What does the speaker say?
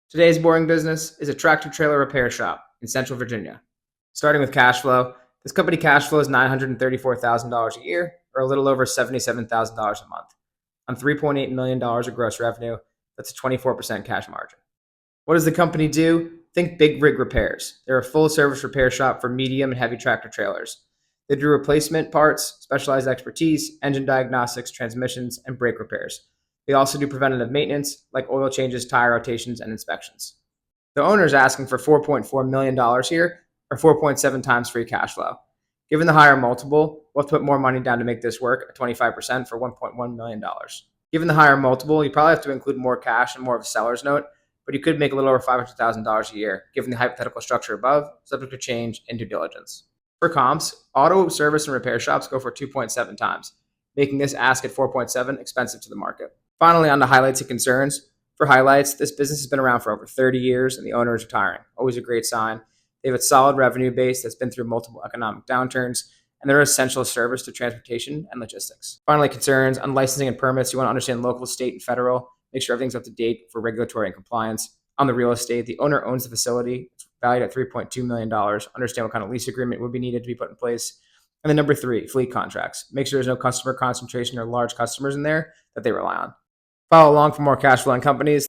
Today's boring business is a tractor trailer repair shop in Central Virginia. Starting with Cashflow, this company cash flows $934,000 a year, or a little over $77,000 a month. On $3.8 million of gross revenue, that's a 24% cash margin. What does the company do? Think big rig repairs. They're a full service repair shop for medium and heavy tractor trailers. They do replacement parts, specialized expertise, engine diagnostics, transmissions, and brake repairs. They also do preventative maintenance like oil changes, tire rotations, and inspections. The owner is asking for $4.4 million here, or 4.7 times free cash flow. Given the higher multiple, we'll have to put more money down to make this work at 25% for $1.1 million. Given the higher multiple, you probably have to include more cash and more of a seller's note, but you could make a little over $500,000 a year, given the hypothetical structure above, subject to change in due diligence. For comps, auto service and repair shops go for 2.7 times, making this ask at 4.7 expensive to the market. Finally, on to highlights and concerns. For highlights, this business has been around for over 30 years and the owner is retiring. Always a great sign. They have a solid revenue base that's been through multiple economic downturns, and they're an essential service to transportation and logistics. Finally, concerns on licensing and permits. You want to understand local, state, and federal. Make sure everything's up to date for regulatory and compliance. On the real estate, the owner owns the facility. It's valued at $3.2 million. Understand what kind of lease agreement would be needed to be put in place. And then number 3, fleet contracts. Make sure there's no customer concentration or large customers in there that they rely on. Follow along for more cash flowing companies.